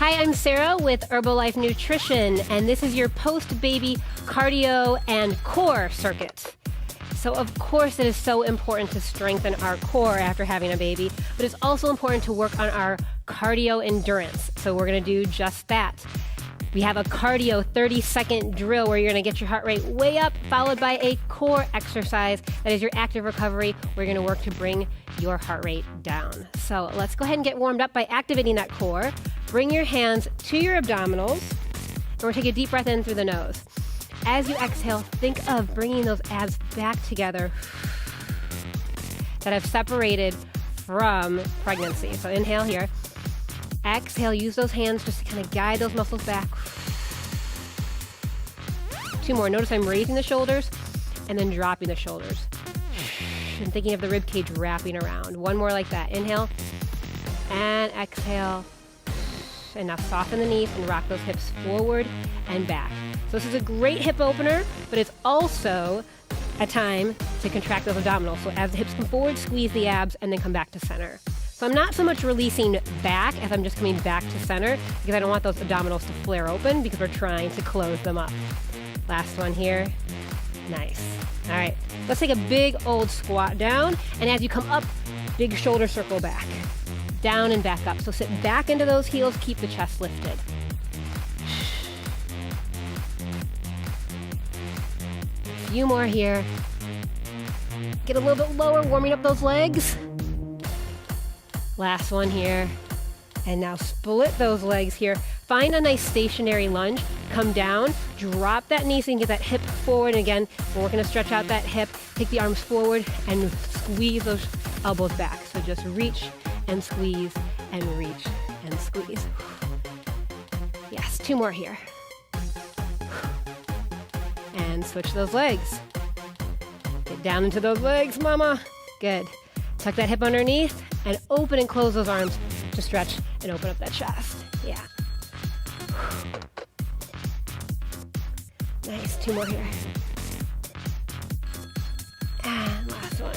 Hi, I'm Sarah with Herbalife Nutrition, and this is your post-baby cardio and core circuit. So of course it is so important to strengthen our core after having a baby, but it's also important to work on our cardio endurance. So we're going to do just that. We have a cardio 30-second drill where you're going to get your heart rate way up, followed by a core exercise. That is your active recovery. We're going to work to bring your heart rate down. So let's go ahead and get warmed up by activating that core. Bring your hands to your abdominals, and we're going to take a deep breath in through the nose. As you exhale, think of bringing those abs back together that have separated from pregnancy. So inhale here. Exhale, use those hands just to kind of guide those muscles back. 2 more. Notice I'm raising the shoulders and then dropping the shoulders. And thinking of the rib cage wrapping around. 1 more like that. Inhale and exhale. And now soften the knees and rock those hips forward and back. So this is a great hip opener, but it's also a time to contract those abdominals. So as the hips come forward, squeeze the abs and then come back to center. So I'm not so much releasing back as I'm just coming back to center because I don't want those abdominals to flare open because we're trying to close them up. Last one here. Nice. All right, let's take a big old squat down, and as you come up, big shoulder circle back. Down and back up. So sit back into those heels, keep the chest lifted. A few more here. Get a little bit lower, warming up those legs. Last one here. And now split those legs here. Find a nice stationary lunge. Come down, drop that knee so you can get that hip forward. And again, we're going to stretch out that hip. Take the arms forward and squeeze those elbows back. So just reach and squeeze and reach and squeeze. Yes, 2 more here. And switch those legs. Get down into those legs, mama. Good. Tuck that hip underneath and open and close those arms to stretch and open up that chest. Yeah. Nice. 2 more here. And last one.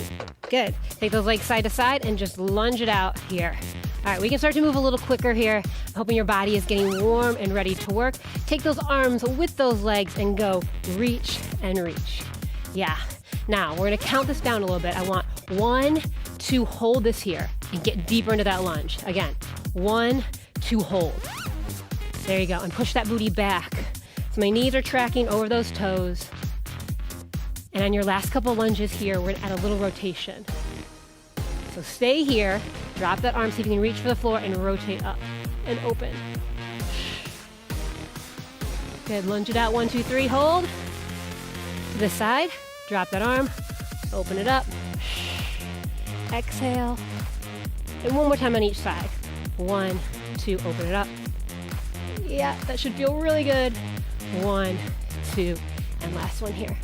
Good. Take those legs side to side and just lunge it out here. All right, we can start to move a little quicker here. I'm hoping your body is getting warm and ready to work. Take those arms with those legs and go reach and reach. Yeah. Now, we're going to count this down a little bit. I want 1, 2, hold this here and get deeper into that lunge. Again, 1, 2, hold. There you go. And push that booty back. So my knees are tracking over those toes. And on your last couple lunges here, we're going to add a little rotation. So stay here, drop that arm, see if you can reach for the floor and rotate up and open. Good, lunge it out, 1, 2, 3, hold. To this side, drop that arm, open it up. Exhale. And 1 more time on each side. 1, 2, open it up. Yeah, that should feel really good. 1, 2, and last one here.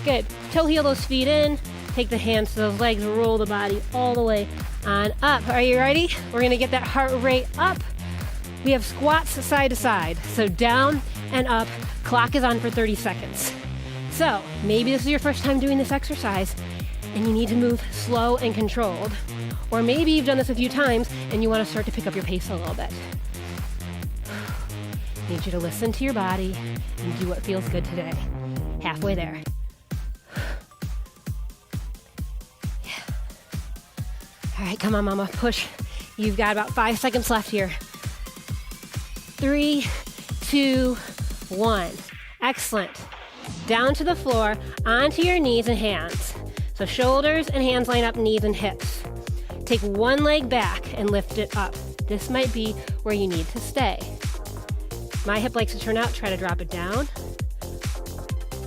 Good. Toe heel those feet in. Take the hands to those legs, roll the body all the way on up. Are you ready? We're going to get that heart rate up. We have squats side to side. So down and up. Clock is on for 30 seconds. So maybe this is your first time doing this exercise and you need to move slow and controlled. Or maybe you've done this a few times and you want to start to pick up your pace a little bit. I need you to listen to your body and do what feels good today. Halfway there. All right, come on, mama, push. You've got about 5 seconds left here. 3, 2, 1. Excellent. Down to the floor, onto your knees and hands. So shoulders and hands line up, knees and hips. Take 1 leg back and lift it up. This might be where you need to stay. My hip likes to turn out, try to drop it down.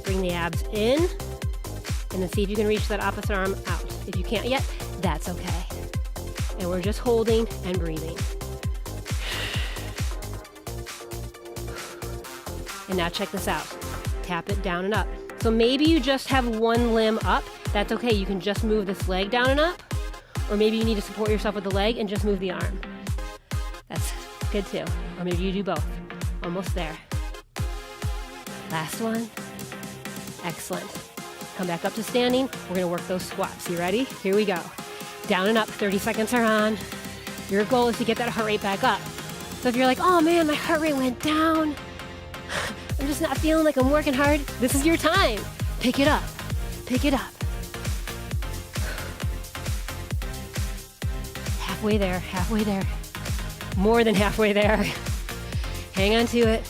Bring the abs in, and then see if you can reach that opposite arm out. If you can't yet, that's okay. And we're just holding and breathing. And now check this out. Tap it down and up. So maybe you just have 1 limb up. That's okay. You can just move this leg down and up. Or maybe you need to support yourself with the leg and just move the arm. That's good too. Or maybe you do both. Almost there. Last one. Excellent. Come back up to standing. We're going to work those squats. You ready? Here we go. Down and up. 30 seconds are on. Your goal is to get that heart rate back up. So if you're like, oh man, my heart rate went down, I'm just not feeling like I'm working hard, this is your time. Pick it up. Pick it up. Halfway there, halfway there. More than halfway there. Hang on to it.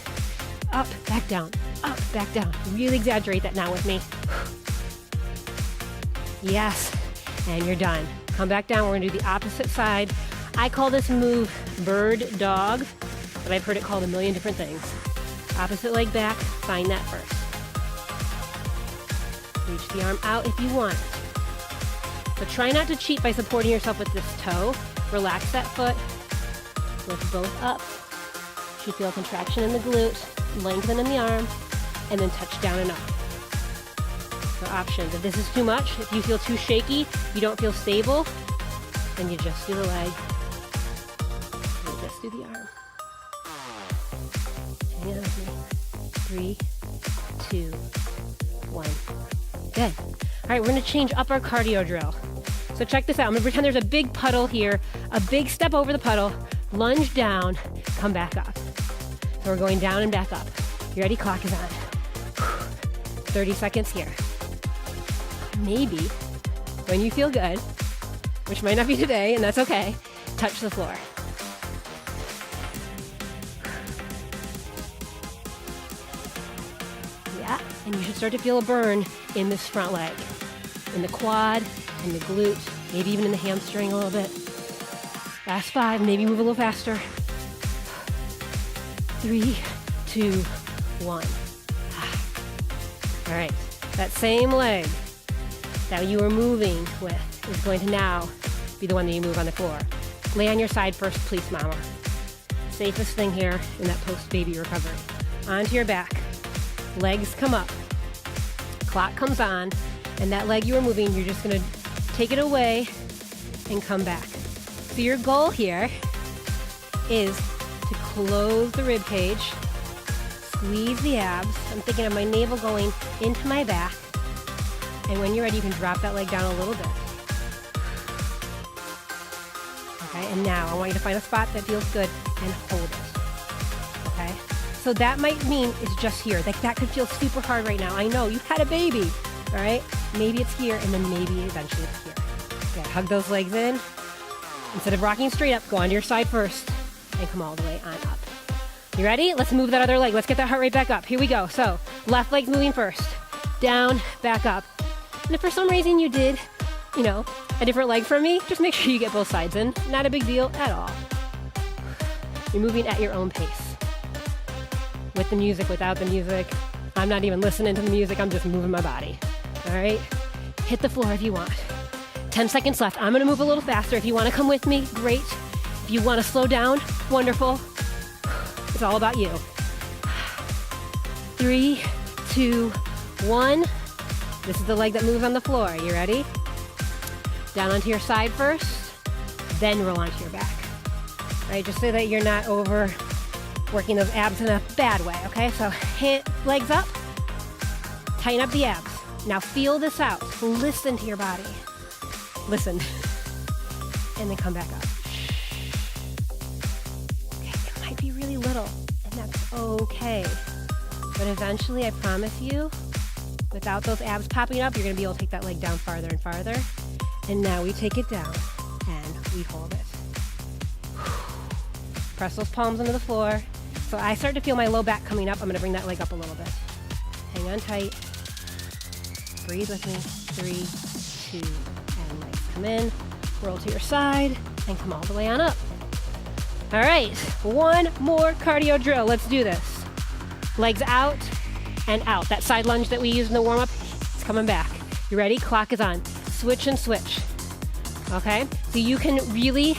Up, back down. Up, back down. Really exaggerate that now with me. Yes, and you're done. Come back down. We're gonna do the opposite side. I call this move bird dog, but I've heard it called a million different things. Opposite leg back, find that first. Reach the arm out if you want. So try not to cheat by supporting yourself with this toe. Relax that foot. Lift both up. You should feel a contraction in the glute, lengthen in the arm, and then touch down and up. So options. If this is too much, if you feel too shaky, you don't feel stable, then you just do the leg. And just do the arm. Hang on with me. 3, 2, 1. Good. All right, we're gonna change up our cardio drill. So check this out. I'm gonna pretend there's a big puddle here, a big step over the puddle, lunge down, come back up. So we're going down and back up. You ready? Clock is on. 30 seconds here. Maybe, when you feel good, which might not be today, and that's okay, touch the floor. Yeah, and you should start to feel a burn in this front leg, in the quad, in the glute, maybe even in the hamstring a little bit. Last 5, maybe move a little faster. 3, 2, 1. All right, that same leg that you were moving with is going to now be the one that you move on the floor. Lay on your side first, please, mama. Safest thing here in that post-baby recovery. Onto your back. Legs come up. Clock comes on, and that leg you were moving, you're just gonna take it away and come back. So your goal here is to close the rib cage, squeeze the abs. I'm thinking of my navel going into my back. And when you're ready, you can drop that leg down a little bit. Okay, and now I want you to find a spot that feels good and hold it. Okay, so that might mean it's just here. Like that could feel super hard right now. I know, you've had a baby, all right? Maybe it's here, and then maybe eventually it's here. Okay, hug those legs in. Instead of rocking straight up, go onto your side first and come all the way on up. You ready? Let's move that other leg. Let's get that heart rate back up. Here we go. So left leg moving first. Down, back up. And if for some reason you did, a different leg from me, just make sure you get both sides in. Not a big deal at all. You're moving at your own pace. With the music, without the music. I'm not even listening to the music. I'm just moving my body. All right? Hit the floor if you want. 10 seconds left. I'm going to move a little faster. If you want to come with me, great. If you want to slow down, wonderful. It's all about you. 3, 2, 1. This is the leg that moves on the floor. You ready? Down onto your side first, then roll onto your back. All right, just so that you're not overworking those abs in a bad way, okay? So legs up, tighten up the abs. Now feel this out. Listen to your body. Listen. And then come back up. Okay, it might be really little, and that's okay. But eventually, I promise you, without those abs popping up, you're gonna be able to take that leg down farther and farther. And now we take it down and we hold it. Press those palms into the floor. So I start to feel my low back coming up. I'm gonna bring that leg up a little bit. Hang on tight. Breathe with me. 3, 2, and legs come in. Roll to your side and come all the way on up. All right, one more cardio drill. Let's do this. Legs out and out. That side lunge that we used in the warm-up, it's coming back. You ready? Clock is on. Switch and switch. Okay? So you can really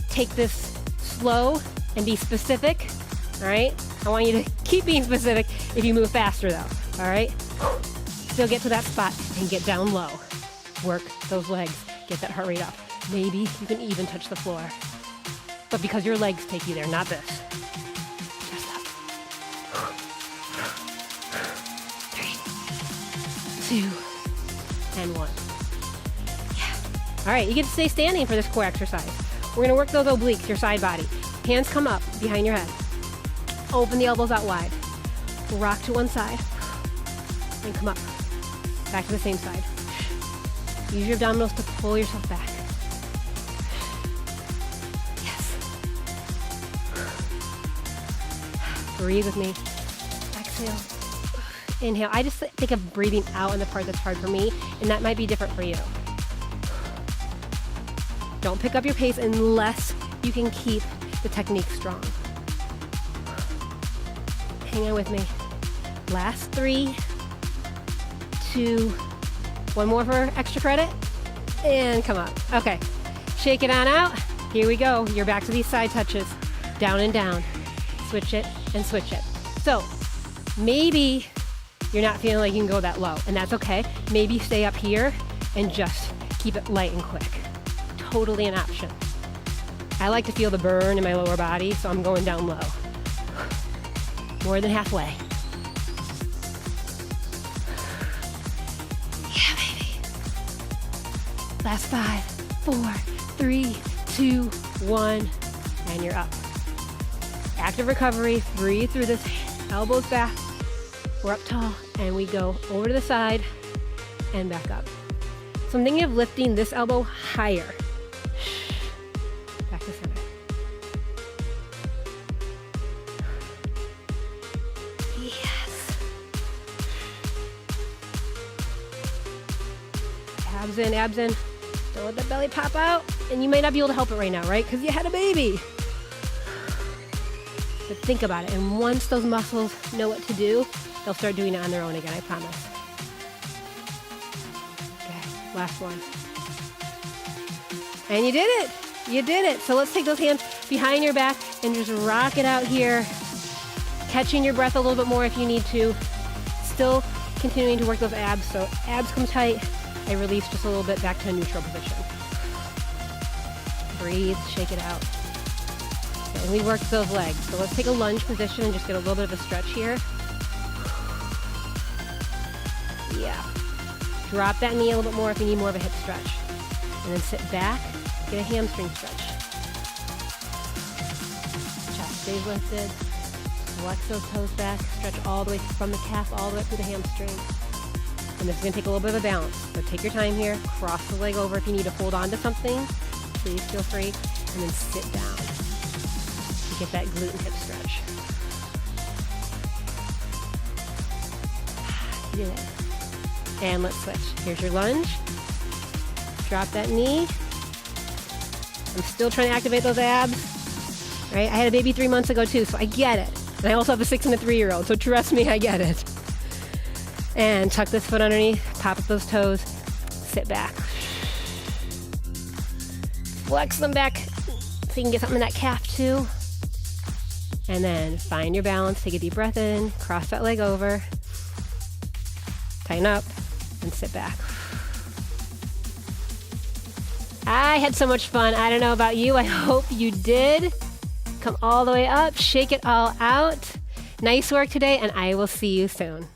take this slow and be specific. All right? I want you to keep being specific if you move faster though. All right? Still get to that spot and get down low. Work those legs. Get that heart rate up. Maybe you can even touch the floor. But because your legs take you there, not this. Just up. 3, 2, and 1. Yeah. All right, you get to stay standing for this core exercise. We're gonna work those obliques, your side body. Hands come up behind your head. Open the elbows out wide. Rock to one side. And come up. Back to the same side. Use your abdominals to pull yourself back. Yes. Breathe with me. Exhale. Inhale. I just think of breathing out in the part that's hard for me, and that might be different for you. Don't pick up your pace unless you can keep the technique strong. Hang on with me. Last 3, 2, one more for extra credit, and come up. Okay, shake it on out. Here we go. You're back to these side touches. Down and down. Switch it and switch it. So maybe you're not feeling like you can go that low, and that's okay. Maybe stay up here and just keep it light and quick. Totally an option. I like to feel the burn in my lower body, so I'm going down low. More than halfway. Yeah, baby. Last 5, 4, 3, 2, 1, and you're up. Active recovery. Breathe through this. Elbows back. We're up tall, and we go over to the side and back up. So I'm thinking of lifting this elbow higher. Back to center. Yes. Abs in, abs in. Don't let the belly pop out. And you might not be able to help it right now, right? Because you had a baby. But think about it. And once those muscles know what to do, they'll start doing it on their own again, I promise. Okay, last one. And you did it. You did it. So let's take those hands behind your back and just rock it out here. Catching your breath a little bit more if you need to. Still continuing to work those abs. So abs come tight. I release just a little bit back to a neutral position. Breathe, shake it out. Okay, and we worked those legs. So let's take a lunge position and just get a little bit of a stretch here. Yeah. Drop that knee a little bit more if you need more of a hip stretch. And then sit back, get a hamstring stretch. Chest stays lifted. Flex those toes back. Stretch all the way from the calf all the way up to the hamstring. And this is going to take a little bit of a balance. So take your time here. Cross the leg over if you need to hold on to something. Please feel free. And then sit down to get that glute and hip stretch. You did it. And let's switch. Here's your lunge. Drop that knee. I'm still trying to activate those abs. Right? I had a baby 3 months ago too, so I get it. And I also have a 6 and a 3-year-old, so trust me, I get it. And tuck this foot underneath, pop up those toes, sit back. Flex them back so you can get something in that calf too. And then find your balance, take a deep breath in, cross that leg over, tighten up, and sit back. I had so much fun. I don't know about you. I hope you did. Come all the way up, shake it all out. Nice work today, and I will see you soon.